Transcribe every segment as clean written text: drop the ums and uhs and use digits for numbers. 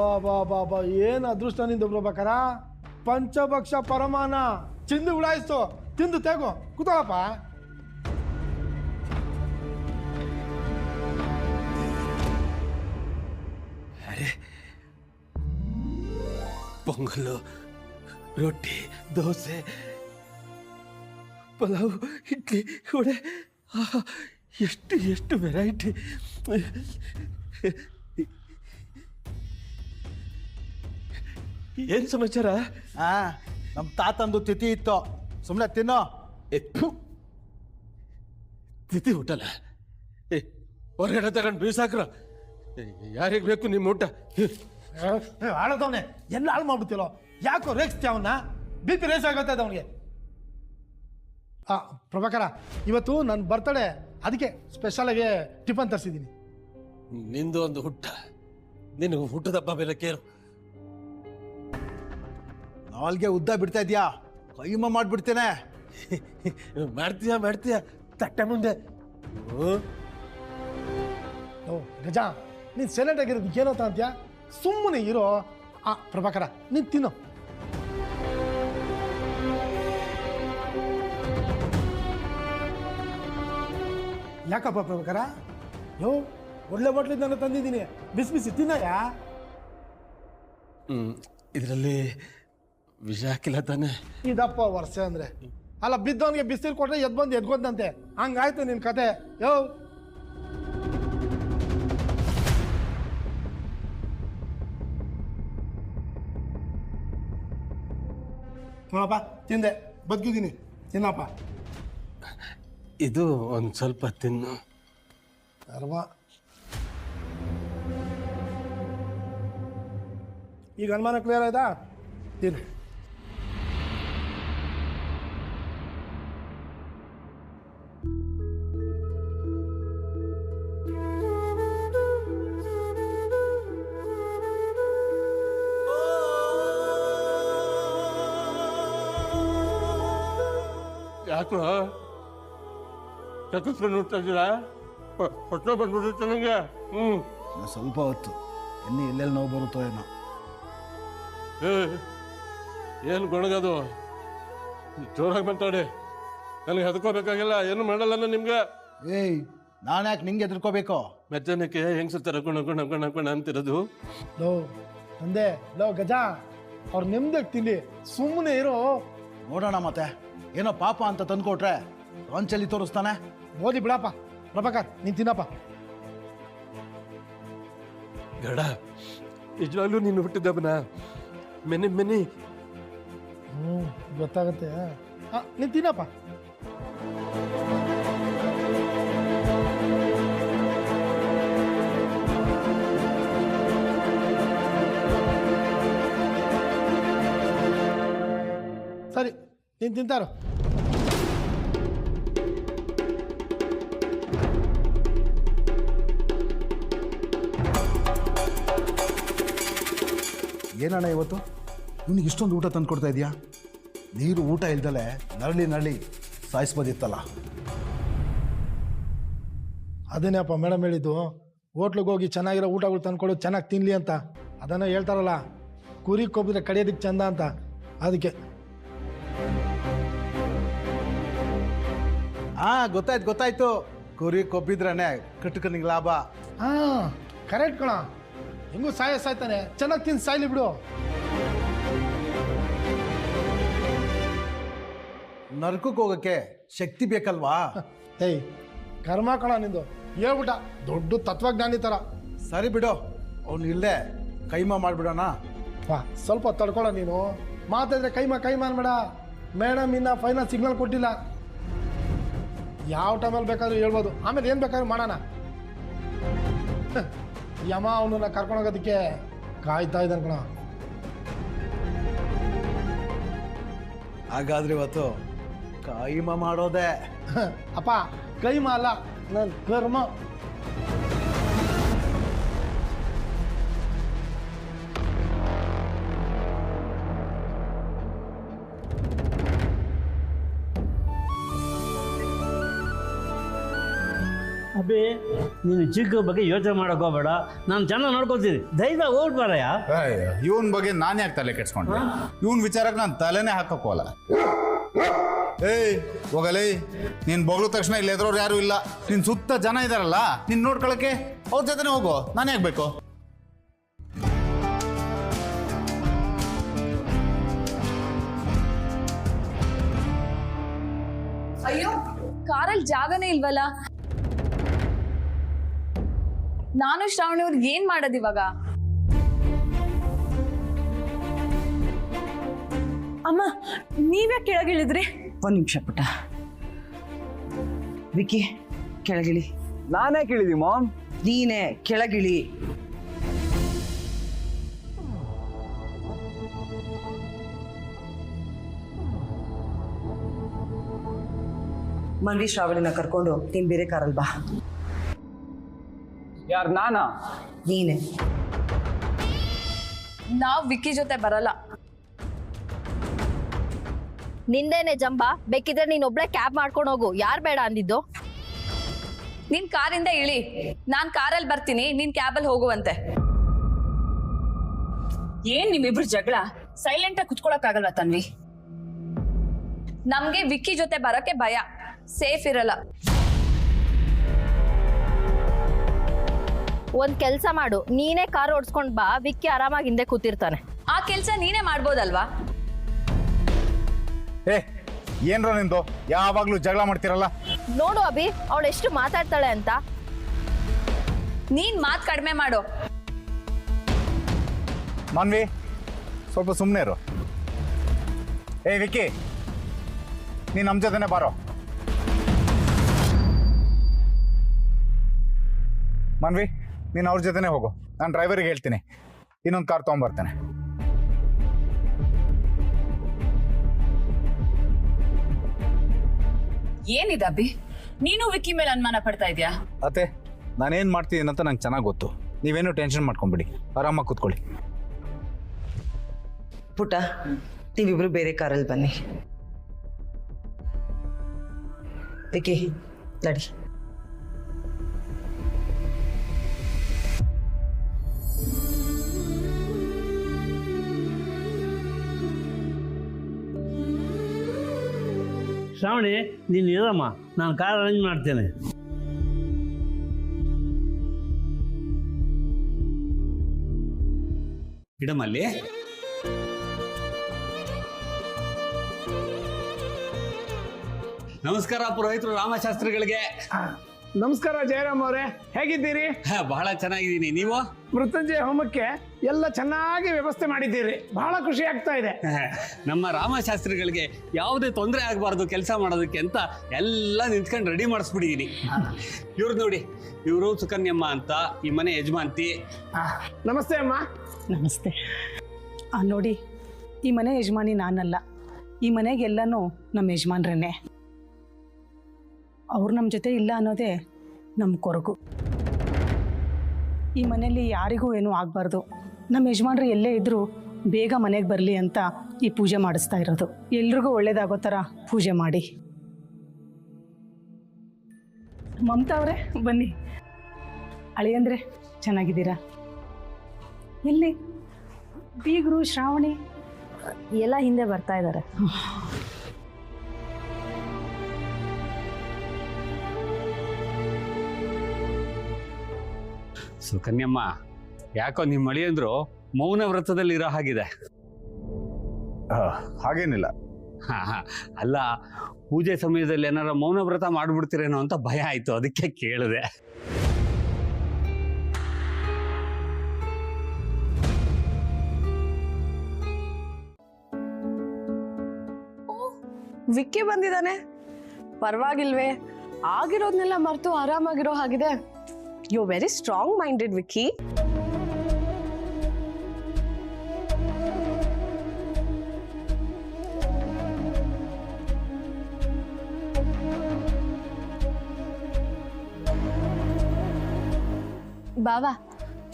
ಬಾ ಬಾ ಬಾ ಬಾ ಏನು ಅದೃಷ್ಟ ನಿಂದು ಪ್ರಭಾಕರ. ಪಂಚಭಕ್ಷ ಪರಮಾನ ಚಿಂದು ಉಡಾಯಿಸ್ತು, ತಿಂದು ತೆಗೋ ಕೂತಳಪ್ಪ. ಅರೆ ಪೊಂಗಲ್ಲು, ರೊಟ್ಟಿ, ದೋಸೆ, ಪಲಾವ್, ಇಡ್ಲಿ, ವಡೆ, ಎಷ್ಟು ಎಷ್ಟು ವೆರೈಟಿ. ಏನು ಸಮಾಚಾರ? ನಮ್ಮ ತಾತಂದು ತಿಥಿ ಇತ್ತು, ಸುಮ್ಮನೆ ತಿನ್ನೋ. ತಿಥಿ ಊಟಲ್ಲ, ಹೊರಗಡೆ ತಗೊಂಡು ಬೀಸಾಕ್ರ. ಯಾರಿಗೆ ಬೇಕು ನಿಮ್ಮ ಊಟ? ಆಳದವನೆ ಎಲ್ಲ ಹಾಳು ಮಾಡ್ಬಿಡ್ತಿಲ್ಲೋ, ಯಾಕೋ ರೇಗಿಸ್ತೀಯ ಅವನ್ನ? ಬಿ ಪಿ ರೇಸ್ ಆಗತ್ತೆ ಅವನಿಗೆ. ಪ್ರಭಾಕರ, ಇವತ್ತು ನನ್ನ ಬರ್ತಡೇ, ಅದಕ್ಕೆ ಸ್ಪೆಷಲಾಗಿ ಟಿಫನ್ ತರಿಸಿದ್ದೀನಿ. ನಿಂದು ಒಂದು ಹುಟ್ಟ, ನಿನಗೆ ಹುಟ್ಟದಪ್ಪ ಬೆಲೆ ಕೇರು. ನಾಲ್ಗೆ ಉದ್ದ ಬಿಡ್ತಾ ಇದೆಯಾ, ಕೈಮ ಮಾಡಿಬಿಡ್ತೇನೆ. ಮಾಡ್ತೀಯ ಮಾಡ್ತೀಯ, ತಟ್ಟೆ ಮುಂದೆ. ಓ ಗಜ, ನೀನು ಸೈಲೆಂಟ್ ಆಗಿರೋದು ಏನೋ ಅಂತ್ಯಾ? ಸುಮ್ಮನೆ ಇರೋ. ಪ್ರಭಾಕರ, ನೀನು ತಿನ್ನೋ. ಯಾಕಪ್ಪ ಪ್ರಭಾಕರ? ಒಳ್ಳೆ ಹೋಟ್ಲಿಂದ ನಾನು ತಂದಿದ್ದೀನಿ, ಬಿಸಿ ಬಿಸಿ ತಿನ್ನಯ್ಯ. ಇದರಲ್ಲಿ ವಿಷ ಹಾಕಿಲ್ಲ ತಾನೆ? ಇದಪ್ಪ ವರ್ಷ ಅಂದ್ರೆ ಅಲ್ಲ, ಬಿದ್ದವನಿಗೆ ಬಿಸಿಲು ಕೊಟ್ರೆ ಎದ್ದು ಎದ್ಕೊಂಡಂತೆ, ಹಂಗಾಯ್ತು ನಿನ್ನ ಕತೆ. ನೋಡಪ್ಪ, ತಿಂದೆ, ಬದುಕಿದ್ದೀನಿ, ತಿನ್ನಪ್ಪ. ಇದು ಒಂದು ಸ್ವಲ್ಪ ತಿನ್ನು. ಅರ್ವ ಈಗ ಅನುಮಾನ ಕ್ಲಿಯರ್ ಆಯ್ತಾ? ತಿನ್ನು. ಯಾಕೋ ಚತುಸ್ಕೊಂಡು ನೋಡ್ತಾ ಇದ್ದೀರಾ? ಹೊಟ್ಟೆ ಬಂದ್ಬಿಡುತ್ತೆ ನನಗೆ. ಸ್ವಲ್ಪ ಹೊತ್ತು ಎಣ್ಣೆ ಎಲ್ಲೆಲ್ಲಿ ನೋವು ಬರುತ್ತೋ ಏನೋ. ಏನು ಗೊಣಗದು? ಜೋರಾಗಿ ಮಾತಾಡಿ, ನನಗೆ ಹೆದರ್ಕೋಬೇಕಾಗಿಲ್ಲ, ಏನು ಮಾಡಲ್ಲ ನಿಮ್ಗೆ. ಏಯ್, ನಾನು ಯಾಕೆ ನಿಂಗೆ ಎದುರ್ಕೋಬೇಕು? ಮೆಚ್ಚನಕ್ಕೆ ಹೆಂಗ್ಸರ್ತಾರೆ ಗುಣ ಅಂತಿರೋದು. ಲೋ ತಂದೆ, ಲೋ ಗಜ, ಅವ್ರು ನೆಮ್ಮದಿಯಾಗಿ ತಿನ್ಲಿ, ಸುಮ್ಮನೆ ಇರೋ. ನೋಡೋಣ ಮತ್ತೆ, ಏನೋ ಪಾಪ ಅಂತ ತಂದ್ಕೊಟ್ರೆ ಒಂಚಲಿ ತೋರಿಸ್ತಾನೆ. ಓದಿ ಬಿಡಪ್ಪ. ಪ್ರಭಾಕರ್, ನೀನು ತಿನ್ನಪ್ಪ. ಗಡ, ನಿಜವಾಗ್ಲೂ ನೀನು ಹುಟ್ಟಿದವನ ಮೆನಿ ಗೊತ್ತಾಗತ್ತೆ. ನೀನು ತಿನ್ನಪ್ಪ. ಸರಿ, ನೀನು ತಿಂತಾರೋ. ಏನಣ್ಣ ಇವತ್ತು ಇವನಿಗೆ ಇಷ್ಟೊಂದು ಊಟ ತಂದು ಕೊಡ್ತಾ ಇದೆಯಾ? ನೀರು ಊಟ ಇಲ್ದಲೆ ನರಳಿ ಸಾಯಿಸ್ಬೋದಿತ್ತಲ್ಲ. ಅದೇನಪ್ಪ ಮೇಡಮ್ ಹೇಳಿದ್ದು, ಹೋಟ್ಲಿಗೆ ಹೋಗಿ ಚೆನ್ನಾಗಿರೋ ಊಟಗಳು ತಂದ್ಕೊಡು, ಚೆನ್ನಾಗಿ ತಿನ್ನಲಿ ಅಂತ. ಅದನ್ನು ಹೇಳ್ತಾರಲ್ಲ, ಕುರಿ ಕೊಬ್ಬಿದ್ರೆ ಕಡಿಯೋದಕ್ಕೆ ಚಂದ ಅಂತ, ಅದಕ್ಕೆ. ಗೊತ್ತಾಯ್ತು. ಕುರಿ ಕೊಬ್ಬಿದ್ರನೆ ಕಟ್ಟುಕನಿಗೆ ಲಾಭ. ಕರೆಕ್ಟ್ ಕಣ. ಹೆಂಗೂ ಸಾಯ್ತಾನೆ, ಚೆನ್ನಾಗಿ ತಿಂದು ಸಾಯ್ಲಿ ಬಿಡು. ನರಕಕ್ಕೆ ಹೋಗಕ್ಕೆ ಶಕ್ತಿ ಬೇಕಲ್ವಾ? ಏಯ್, ಕರ್ಮ ಕಣ ನಿಂದು. ಹೇಳ್ಬಿಟ್ಟ, ದೊಡ್ಡ ತತ್ವಜ್ಞಾನಿ ಥರ. ಸರಿ ಬಿಡು, ಅವ್ನು ಇಲ್ಲದೆ ಕೈಮಾ ಮಾಡಿಬಿಡೋಣ. ಸ್ವಲ್ಪ ತಡ್ಕೊಳ ನೀನು. ಮಾತಾಡಿದ್ರೆ ಕೈಮಾ ಅನ್ಬೇಡ. ಮೇಡಮ್ ಇನ್ನ ಫೈನಲ್ ಸಿಗ್ನಲ್ ಕೊಟ್ಟಿಲ್ಲ. ಯಾವ ಟೈಮಲ್ಲಿ ಬೇಕಾದ್ರೂ ಹೇಳ್ಬೋದು, ಆಮೇಲೆ ಏನು ಬೇಕಾದ್ರೂ ಮಾಡೋಣ. ಯಮ ಅವನನ್ನ ಕರ್ಕೊಂಡೋಗೋದಕ್ಕೆ ಕಾಯ್ತಾ ಇದ್ದಾನೆ ಕಣ. ಹಾಗಾದ್ರೆ ಇವತ್ತು ಕೈಮಾ ಮಾಡೋದೆ. ಅಪ್ಪ, ಕೈಮಾ ಅಲ್ಲ, ನನ್ನ ಕರ್ಮ. ಅಬ್ಬಿ ನೀನು ಚಿಕ್ಕ ಬಗ್ಗೆ ಯೋಚನೆ ಮಾಡೋಕೆ ಹೋಗಬೇಡ, ನಾನು ಚೆನ್ನಾಗಿ ನೋಡ್ಕೊತೀನಿ, ಧೈರ್ಯ ಹೋಗ್ಬಾರಯ್ಯ. ಇವನ್ ಬಗ್ಗೆ ನಾನು ಯಾಕೆ ತಲೆ ಕೆಡ್ಸ್ಕೊಂಡೆ? ಇವನ್ ವಿಚಾರಕ್ಕೆ ನಾನು ತಲೆನೇ ಹಾಕೋಲ್ಲ. ಏಯ್ ಹೋಗಲೇ, ನೀನು ಬೊಗಳ ತಕ್ಷಣ ಇಲ್ಲಿ ಎದುರೋರು ಯಾರು ಇಲ್ಲ, ನಿನ್ ಸುತ್ತ ಜನ ಇದಾರಲ್ಲ, ನೀನ್ ನೋಡ್ಕೊಳಕ್ಕೆ ಅವ್ರ ಜೊತೆನೆ ಹೋಗೋ, ನಾನು ಯಾಕೆ ಬೇಕು? ಅಯ್ಯೋ, ಕಾರಲ್ಲಿ ಜಾಗನೇ ಇಲ್ವಲ್ಲ. ನಾನು ಶ್ರಾವಣಿ ಅವ್ರಿಗೆ ಏನ್ ಮಾಡೋದು ಇವಾಗ? ಅಮ್ಮ, ನೀವೇ ಕೆಳಗಿಳಿದ್ರಿ? ಒಂದು ನಿಮಿಷ ಪುಟ್ಟ. ವಿಕ್ಕಿ ಕೆಳಗಿಳಿ. ನಾನೇ ಕೇಳಿದಿ ಮಾಮ್? ನೀನೇ ಕೆಳಗಿಳಿ. ಮನ್ವಿ ಶ್ರಾವಣಿನ ಕರ್ಕೊಂಡು ನೀನ್ ಬೇರೆ ಕಾರಲ್ಲಿ ಬಾ. ಯಾರು, ನಾನಾ? ನೀನೆ. ನಾವ್ ವಿಕ್ಕಿ ಜೊತೆ ಬರಲ್ಲ. ನಿಂದೇನೆ ಜಂಬ, ಬೇಕಿದ್ರೆ ನೀನ್ ಒಬ್ಳೆ ಕ್ಯಾಬ್ ಮಾಡ್ಕೊಂಡು ಹೋಗು. ಯಾರು ಬೇಡ ಅಂದಿದ್ದು? ನೀನ್ ಕಾರಿಂದ ಇಳಿ, ನಾನ್ ಕಾರಲ್ಲಿ ಬರ್ತೀನಿ, ನೀನ್ ಕ್ಯಾಬಲ್ಲಿ ಹೋಗುವಂತೆ. ಏನ್ ನಿಮ್ಮಿಬ್ರು ಜಗಳ? ಸೈಲೆಂಟ್ ಆಗಿ ಕುತ್ಕೊಳಕ್ಕಾಗಲ್ವಾ ತನ್ವಿ? ನಮ್ಗೆ ವಿಕ್ಕಿ ಜೊತೆ ಬರಕ್ಕೆ ಭಯ, ಸೇಫ್ ಇರಲ್ಲ. ಒಂದ್ ಕೆಲ್ಸ ಮಾಡು, ನೀನೇ ಕಾರ್ ಓಡಿಸ್ಕೊಂಡ್ ಬಾ, ವಿಕ್ಕಿ ಆರಾಮಾಗಿ ಹಿಂದೆ ಕೂತಿರ್ತಾನೆ. ಆ ಕೆಲ್ಸ ನೀನೇ ಮಾಡ್ಬೋದಲ್ವಾ? ಏ ಏನ್ರ ನಿಂದು, ಯಾವಾಗ್ಲೂ ಜಗಳ ಮಾಡ್ತಿರಲ್ಲ? ನೋಡು ಅಭಿ, ಅವಳು ಎಷ್ಟು ಮಾತಾಡ್ತಾಳೆ ಅಂತ. ನೀನ್ ಮಾತ್ ಕಡಿಮೆ ಮಾಡು. ಮಾನ್ವಿ ಸ್ವಲ್ಪ ಸುಮ್ಮನೆ ಇರು. ಏ ವಿಕ್ಕಿ, ನೀನ್ ನಮ್ಮ ಜೊತೆನೆ ಬಾರೋ. ಮಾನ್ವಿ, ನೀನು ಅವ್ರ ಜೊತೆನೆ ಹೋಗು, ನಾನು ಡ್ರೈವರಿಗೆ ಹೇಳ್ತೀನಿ, ಇನ್ನೊಂದು ಕಾರ್ ತೊಗೊಂಬರ್ತೇನೆ. ಏನಿದೆ ಅಬ್ಬಿ, ನೀನು ವಿಕ್ಕಿ ಮೇಲೆ ಅನುಮಾನ ಪಡ್ತಾ ಇದ್ಯಾ? ಅತ್ತೆ, ನಾನೇನು ಮಾಡ್ತಿದ್ದೀನಿ ಅಂತ ನಂಗೆ ಚೆನ್ನಾಗಿ ಗೊತ್ತು, ನೀವೇನು ಟೆನ್ಷನ್ ಮಾಡ್ಕೊಂಬಿಡಿ, ಆರಾಮಾಗಿ ಕೂತ್ಕೊಳ್ಳಿ. ಪುಟ್ಟ, ನೀವಿಬ್ರು ಬೇರೆ ಕಾರಲ್ಲಿ ಬನ್ನಿ. ವಿಕ್ಕಿ ನಡಿ. ಶ್ರಾವಣಿ, ನೀನು ಇರಮ್ಮ, ನಾನು ಕಾರ್ ಅರೇಂಜ್ ಮಾಡ್ತೇನೆ. ಇಡಮಲ್ಲಿ. ನಮಸ್ಕಾರ ಪುರೋಹಿತರು ರಾಮಶಾಸ್ತ್ರಿಗಳಿಗೆ. ನಮಸ್ಕಾರ ಜಯರಾಮ್ ಅವರೇ, ಹೇಗಿದ್ದೀರಿ? ಬಹಳ ಚೆನ್ನಾಗಿದ್ದೀನಿ, ನೀವು? ಮೃತ್ಯುಂಜಯ ಹೋಮಕ್ಕೆ ಎಲ್ಲ ಚೆನ್ನಾಗಿ ವ್ಯವಸ್ಥೆ ಮಾಡಿದ್ದೀರಿ, ಬಹಳ ಖುಷಿ ಆಗ್ತಾ ಇದೆ. ನಮ್ಮ ರಾಮಶಾಸ್ತ್ರಿಗಳಿಗೆ ಯಾವುದೇ ತೊಂದರೆ ಆಗಬಾರ್ದು ಕೆಲಸ ಮಾಡೋದಕ್ಕೆ ಅಂತ ಎಲ್ಲ ನಿಂತ್ಕೊಂಡು ರೆಡಿ ಮಾಡಿಸ್ಬಿಟ್ಟಿದ್ದೀನಿ. ಇವ್ರು ನೋಡಿ, ಇವರು ಸುಕನ್ಯಮ್ಮ ಅಂತ, ಈ ಮನೆ ಯಜಮಾಂತಿ. ನಮಸ್ತೆ ಅಮ್ಮ. ನಮಸ್ತೆ. ನೋಡಿ, ಈ ಮನೆ ಯಜಮಾನಿ ನಾನಲ್ಲ, ಈ ಮನೆಗೆಲ್ಲನೂ ನಮ್ಮ ಯಜಮಾನ್ರೇನೆ. ಅವ್ರು ನಮ್ಮ ಜೊತೆ ಇಲ್ಲ ಅನ್ನೋದೇ ನಮ್ಮ ಕೊರಗು. ಈ ಮನೆಯಲ್ಲಿ ಯಾರಿಗೂ ಏನೂ ಆಗಬಾರ್ದು, ನಮ್ಮ ಯಜಮಾನ್ರು ಎಲ್ಲೇ ಇದ್ದರೂ ಬೇಗ ಮನೆಗೆ ಬರಲಿ ಅಂತ ಈ ಪೂಜೆ ಮಾಡಿಸ್ತಾ ಇರೋದು. ಎಲ್ರಿಗೂ ಒಳ್ಳೇದಾಗೋ ಥರ ಪೂಜೆ ಮಾಡಿ. ಮಮತಾ ಅವರೇ ಬನ್ನಿ. ಅಳಿಯಂದ್ರೆ ಚೆನ್ನಾಗಿದ್ದೀರಾ? ಎಲ್ಲಿ ಬೀಗರು, ಶ್ರಾವಣಿ ಎಲ್ಲ ಹಿಂದೆ ಬರ್ತಾ ಇದ್ದಾರೆ. ಸುಕನ್ಯಮ್ಮ, ಯಾಕೋ ನಿಮ್ಮ ಮಳಿಯಂದ್ರು ಮೌನ ವ್ರತದಲ್ಲಿ ಇರೋ ಹಾಗಿದೆ. ಹಾಗೇನಿಲ್ಲ. ಅಲ್ಲ, ಪೂಜೆ ಸಮಯದಲ್ಲಿ ಏನಾರ ಮೌನ ವ್ರತ ಮಾಡ್ಬಿಡ್ತೀರೇನೋ ಅಂತ ಭಯ ಆಯ್ತು, ಅದಕ್ಕೆ ಕೇಳಿದೆ. ವಿಕ್ಕಿ ಬಂದಿದ್ದಾನೆ, ಪರವಾಗಿಲ್ವೇ? ಆಗಿರೋದ್ನೆಲ್ಲ ಮರೆತು ಆರಾಮಾಗಿರೋ ಹಾಗಿದೆ. You very strong minded Vicky. ಬಾವಾ,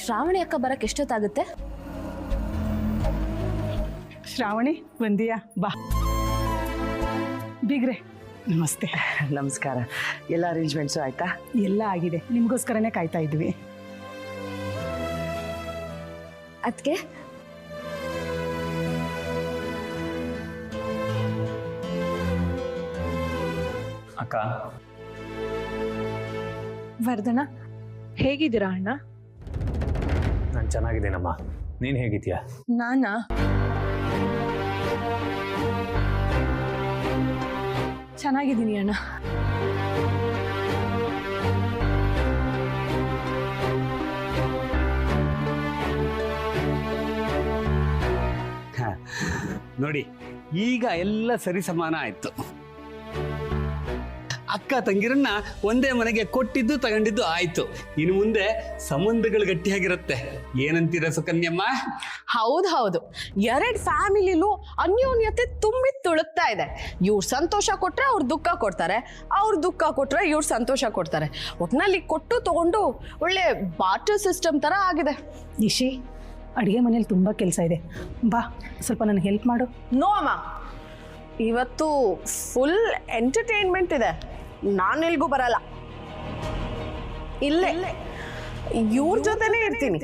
ಶ್ರಾವಣಿ ಅಕ್ಕ ಬರಕ್ಕೆ ಎಷ್ಟೊತ್ತಾಗುತ್ತೆ? ಶ್ರಾವಣಿ ಬಂದಿಯಾ? ಬಾ. ಬೀಗ್ರೆ ನಮಸ್ತೆ. ನಮಸ್ಕಾರ. ಎಲ್ಲ ಅರೇಂಜ್ಮೆಂಟ್ಸು ಆಯ್ತಾ? ಎಲ್ಲ ಆಗಿದೆ, ನಿಮಗೋಸ್ಕರನೇ ಕಾಯ್ತಾ ಇದ್ವಿ. ಅದಕ್ಕೆ ಅಕ್ಕ, ವರ್ಧನ ಹೇಗಿದ್ದೀರಾ ಅಣ್ಣ? ನಾನು ಚೆನ್ನಾಗಿದ್ದೀನಮ್ಮ, ನೀನು ಹೇಗಿದ್ಯಾ? ನಾನಾ ಚೆನ್ನಾಗಿದ್ದೀನಿ ಅಣ್ಣ. ನೋಡಿ, ಈಗ ಎಲ್ಲ ಸರಿ ಸಮಾನ ಆಯ್ತು. ಅಕ್ಕ ತಂಗಿರನ್ನ ಒಂದೇ ಮನೆಗೆ ಕೊಟ್ಟಿದ್ದು ತಗೊಂಡಿದ್ದು ಆಯ್ತು. ಇನ್ನು ಮುಂದೆ ಸಂಬಂಧಗಳು ಗಟ್ಟಿಯಾಗಿರುತ್ತೆ. ಏನಂತೀರ ಸುಕನ್ಯಮ್ಮ? ಹೌದು, ಎರಡ್ ಫ್ಯಾಮಿಲಿಲೂ ಅನ್ಯೋನ್ಯತೆ ತುಂಬಿ ತುಳುಕ್ತಾ ಇದೆ. ಇವ್ರು ಸಂತೋಷ ಕೊಟ್ರೆ ಅವ್ರು ದುಃಖ ಕೊಡ್ತಾರೆ, ಅವ್ರು ದುಃಖ ಕೊಟ್ರೆ ಇವ್ರು ಸಂತೋಷ ಕೊಡ್ತಾರೆ. ಒಟ್ನಲ್ಲಿ ಕೊಟ್ಟು ತಗೊಂಡು ಒಳ್ಳೆ ಬಾಟರ್ ಸಿಸ್ಟಮ್ ತರ ಆಗಿದೆ. ಇಶಿ, ಅಡುಗೆ ಮನೇಲಿ ತುಂಬ ಕೆಲಸ ಇದೆ, ಬಾ ಸ್ವಲ್ಪ ನನಗೆ ಹೆಲ್ಪ್ ಮಾಡು. ನೋ ಅಮ್ಮ, ಇವತ್ತು ಫುಲ್ ಎಂಟರ್ಟೈನ್ಮೆಂಟ್ ಇದೆ, ನಾನೆಲ್ಗೂ ಬರಲ್ಲ, ಇಲ್ಲೇ ಇವ್ರ ಜೊತೆನೇ ಇರ್ತೀನಿ.